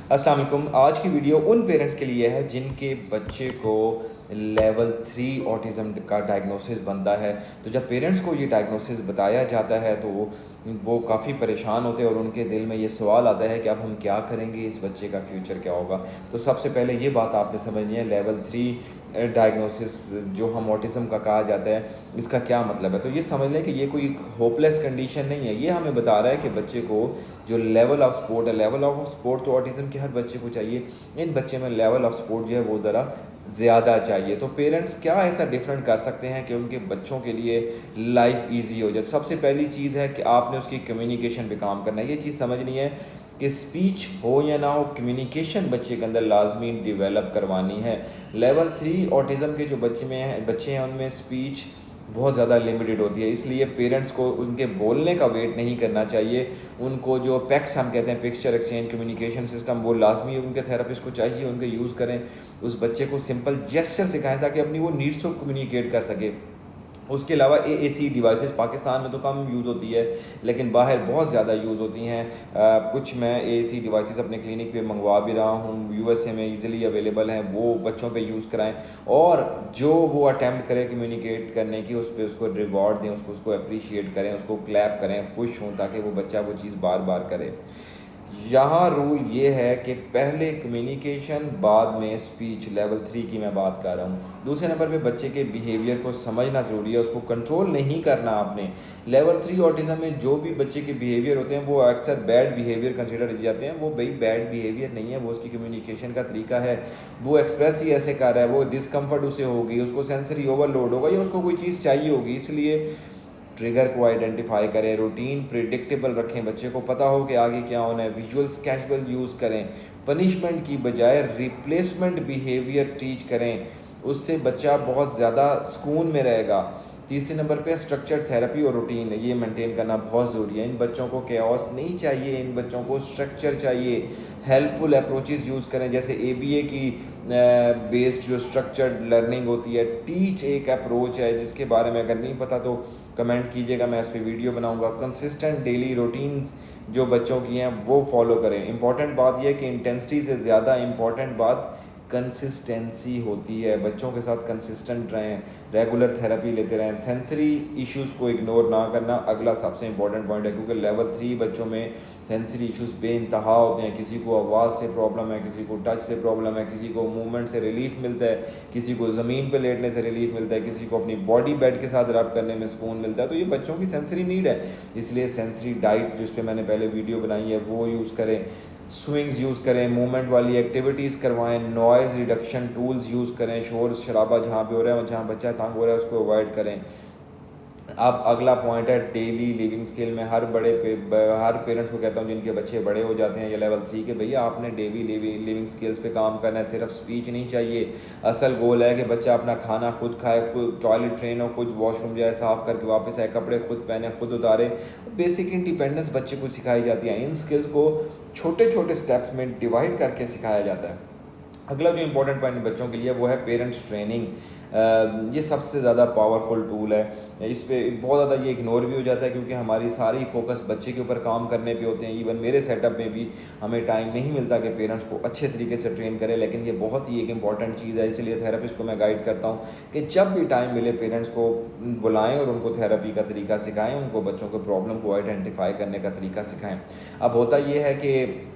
अस्सलाम वालेकुम। आज की वीडियो उन पेरेंट्स के लिए है जिनके बच्चे को लेवल 3 ऑटिज़म का डायग्नोसिस बनता है। तो जब पेरेंट्स को ये डायग्नोसिस बताया जाता है तो वो काफ़ी परेशान होते हैं और उनके दिल में ये सवाल आता है कि अब हम क्या करेंगे, इस बच्चे का फ्यूचर क्या होगा। तो सबसे पहले ये बात आपने समझनी है, लेवल 3 डायग्नोसिस जो हम ऑटिज़म का कहा जाता है, इसका क्या मतलब है। तो ये समझ लें कि ये कोई होपलेस कंडीशन नहीं है। ये हमें बता रहा है कि बच्चे को जो लेवल ऑफ सपोर्ट है, लेवल ऑफ सपोर्ट तो ऑटिज़म के हर बच्चे को चाहिए, इन बच्चे में लेवल ऑफ सपोर्ट जो है वो ज़रा ज़्यादा चाहिए। तो पेरेंट्स क्या ऐसा डिफरेंट कर सकते हैं कि उनके बच्चों के लिए लाइफ ईजी हो जाए। सबसे पहली चीज़ है कि आपने उसकी कम्युनिकेशन पे काम करना है। ये चीज़ समझनी है कि स्पीच हो या ना हो, कम्युनिकेशन बच्चे के अंदर लाजमी डेवलप करवानी है। लेवल 3 ऑटिज़म के जो बच्चे हैं उनमें स्पीच बहुत ज़्यादा लिमिटेड होती है, इसलिए पेरेंट्स को उनके बोलने का वेट नहीं करना चाहिए। उनको जो पैक्स हम कहते हैं, पिक्चर एक्सचेंज कम्युनिकेशन सिस्टम, वो लाजमी उनके थेरेपिस्ट को चाहिए, उनके यूज़ करें। उस बच्चे को सिंपल जेस्चर सिखाएं ताकि अपनी वो नीड्स को कम्युनिकेट कर सके। उसके अलावा एएसी डिवाइसेस पाकिस्तान में तो कम यूज़ होती है, लेकिन बाहर बहुत ज़्यादा यूज़ होती हैं। कुछ मैं एएसी डिवाइसेस अपने क्लिनिक पे मंगवा भी रहा हूँ, यूएसए में इजीली अवेलेबल हैं, वो बच्चों पे यूज़ कराएं। और जो वो अटैम्प्ट करे कम्युनिकेट करने की, उस पर उसको रिवॉर्ड दें, उसको अप्रिशिएट करें, उसको क्लैप करें, खुश हों, ताकि वो बच्चा वो चीज़ बार बार करे। यहाँ रूल ये है कि पहले कम्युनिकेशन, बाद में स्पीच। लेवल 3 की मैं बात कर रहा हूँ। दूसरे नंबर पे बच्चे के बिहेवियर को समझना ज़रूरी है, उसको कंट्रोल नहीं करना आपने। लेवल 3 ऑटिज़म में जो भी बच्चे के बिहेवियर होते हैं वो अक्सर बैड बिहेवियर कंसिडर किए जाते हैं। वो भाई बैड बिहेवियर नहीं है, वो उसकी कम्युनिकेशन का तरीका है, वो एक्सप्रेस ही ऐसे कर रहा है, वो डिस्कम्फर्ट उसे होगी, उसको सेंसरी ओवरलोड होगा या उसको कोई चीज़ चाहिए होगी। इसलिए ट्रिगर को आइडेंटिफाई करें, रूटीन प्रिडिक्टेबल रखें, बच्चे को पता हो कि आगे क्या होना है, विजुअल्स कैजुअल यूज़ करें, पनिशमेंट की बजाय रिप्लेसमेंट बिहेवियर टीच करें, उससे बच्चा बहुत ज़्यादा सुकून में रहेगा। तीसरे नंबर पे स्ट्रक्चर्ड थेरेपी और रूटीन, ये मेंटेन करना बहुत ज़रूरी है। इन बच्चों को कैओस नहीं चाहिए, इन बच्चों को स्ट्रक्चर चाहिए। हेल्पफुल अप्रोचेस यूज़ करें, जैसे एबीए की बेस्ड जो स्ट्रक्चर्ड लर्निंग होती है। टीच एक अप्रोच है जिसके बारे में अगर नहीं पता तो कमेंट कीजिएगा, मैं इस पर वीडियो बनाऊंगा। कंसिस्टेंट डेली रूटीन्स जो बच्चों की हैं वो फॉलो करें। इंपॉर्टेंट बात यह है कि इंटेंसिटी से ज़्यादा इंपॉर्टेंट बात कंसिस्टेंसी होती है। बच्चों के साथ कंसिस्टेंट रहें, रेगुलर थेरेपी लेते रहें, सेंसरी इश्यूज़ को इग्नोर ना करना अगला सबसे इंपॉर्टेंट पॉइंट है, क्योंकि लेवल 3 बच्चों में सेंसरी इश्यूज़ बेइंतहा होते हैं। किसी को आवाज़ से प्रॉब्लम है, किसी को टच से प्रॉब्लम है, किसी को मूवमेंट से रिलीफ मिलता है, किसी को ज़मीन पर लेटने से रिलीफ मिलता है, किसी को अपनी बॉडी बेड के साथ रब करने में सुकून मिलता है। तो ये बच्चों की सेंसरी नीड है, इसलिए सेंसरी डाइट जिस पर मैंने पहले वीडियो बनाई है वो यूज़ करें, स्विंग्स यूज़ करें, मूवमेंट वाली एक्टिविटीज़ करवाएं, नॉइज़ रिडक्शन टूल्स यूज़ करें, शोर शराबा जहाँ पे हो रहा है, जहाँ बच्चा तंग हो रहा है उसको अवॉइड करें। अब अगला पॉइंट है डेली लिविंग स्किल में। हर पेरेंट्स को कहता हूँ जिनके बच्चे बड़े हो जाते हैं ये लेवल 3 के, भैया आपने डेली लिविंग स्किल्स पे काम करना है, सिर्फ स्पीच नहीं चाहिए। असल गोल है कि बच्चा अपना खाना खुद खाए, खुद टॉयलेट ट्रेन हो, खुद वॉशरूम जाए, साफ़ करके वापस आए, कपड़े खुद पहने, खुद उतारे। बेसिक इंडिपेंडेंस बच्चे को सिखाई जाती है। इन स्किल्स को छोटे छोटे स्टेप्स में डिवाइड करके सिखाया जाता है। अगला जो इंपॉर्टेंट पॉइंट बच्चों के लिए वो है पेरेंट्स ट्रेनिंग। ये सबसे ज़्यादा पावरफुल टूल है। इस पे बहुत ज़्यादा ये इग्नोर भी हो जाता है क्योंकि हमारी सारी फोकस बच्चे के ऊपर काम करने पे होते हैं। इवन मेरे सेटअप में भी हमें टाइम नहीं मिलता कि पेरेंट्स को अच्छे तरीके से ट्रेन करें, लेकिन ये बहुत ही एक इंपॉर्टेंट चीज़ है। इसलिए थेरेपिस्ट को मैं गाइड करता हूँ कि जब भी टाइम मिले पेरेंट्स को बुलाएं और उनको थेरेपी का तरीका सिखाएं, उनको बच्चों के प्रॉब्लम को आइडेंटिफाई करने का तरीका सिखाएँ। अब होता ये है कि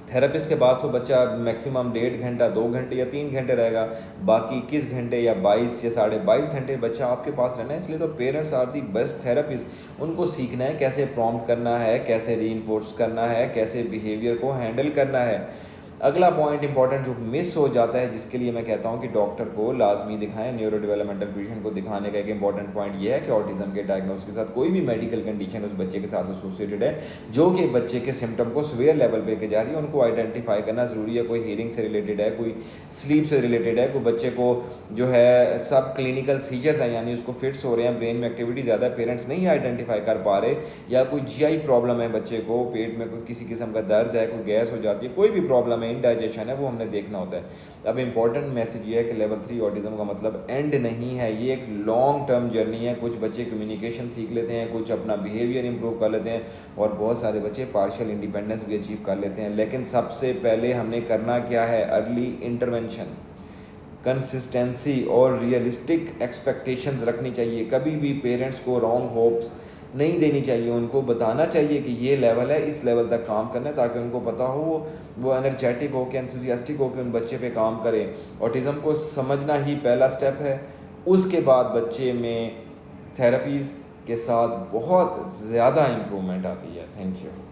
थेरेपिस्ट के पास तो बच्चा मैक्सिमम 1.5 घंटा, 2 घंटे या 3 घंटे रहेगा, बाकी 21 घंटे या 22 या 22.5 घंटे बच्चा आपके पास रहना है। इसलिए तो parents are the best therapist. उनको सीखना है कैसे प्रॉम्प्ट करना है, कैसे रीइंफोर्स करना है, कैसे बिहेवियर को हैंडल करना है। अगला पॉइंट इंपॉर्टेंट जो मिस हो जाता है, जिसके लिए मैं कहता हूँ कि डॉक्टर को लाजमी दिखाएं, न्यूरो डेवलपमेंटल पीडियन को दिखाने का एक इंपॉर्टेंट पॉइंट ये है कि ऑटिज्म के डायग्नोस के साथ कोई भी मेडिकल कंडीशन उस बच्चे के साथ एसोसिएटेड है जो कि बच्चे के सिम्टम को सीवियर लेवल पे जा रही है, उनको आइडेंटिफाई करना ज़रूरी है। कोई हियरिंग से रिलेटेड है, कोई स्लीप से रिलेटेड है, कोई बच्चे को जो है सब क्लिनिकल सीजर्स हैं, यानी उसको फिट्स हो रहे हैं, ब्रेन में एक्टिविटी ज़्यादा है, पेरेंट्स नहीं आइडेंटिफाई कर पा रहे, या कोई जीआई प्रॉब्लम है बच्चे को, पेट में कोई किसी किस्म का दर्द है, कोई गैस हो जाती है, कोई भी प्रॉब्लम है ब्रेन डाइजेशन है वो हमने देखना होता है। अब इम्पॉर्टेंट मैसेज ये है कि लेवल 3 ऑटिज़म का मतलब एंड नहीं है, ये एक लॉन्ग टर्म जर्नी है। कुछ बच्चे कम्युनिकेशन सीख लेते हैं, कुछ अपना बिहेवियर इंप्रूव कर लेते हैं और बहुत सारे बच्चे पार्शियल इंडिपेंडेंस भी अचीव कर लेते हैं। लेकिन सबसे पहले हमने करना क्या है, अर्ली इंटरवेंशन, कंसिस्टेंसी और रियलिस्टिक एक्सपेक्टेशंस रखनी चाहिए। कभी भी पेरेंट्स को रॉन्ग होप्स नहीं देनी चाहिए, उनको बताना चाहिए कि ये लेवल है, इस लेवल तक काम करना है, ताकि उनको पता हो, वो एनर्जेटिक हो के एंथुसियास्टिक हो के उन बच्चे पे काम करें। ऑटिज़म को समझना ही पहला स्टेप है। उसके बाद बच्चे में थेरेपीज़ के साथ बहुत ज़्यादा इम्प्रूवमेंट आती है। Thank you.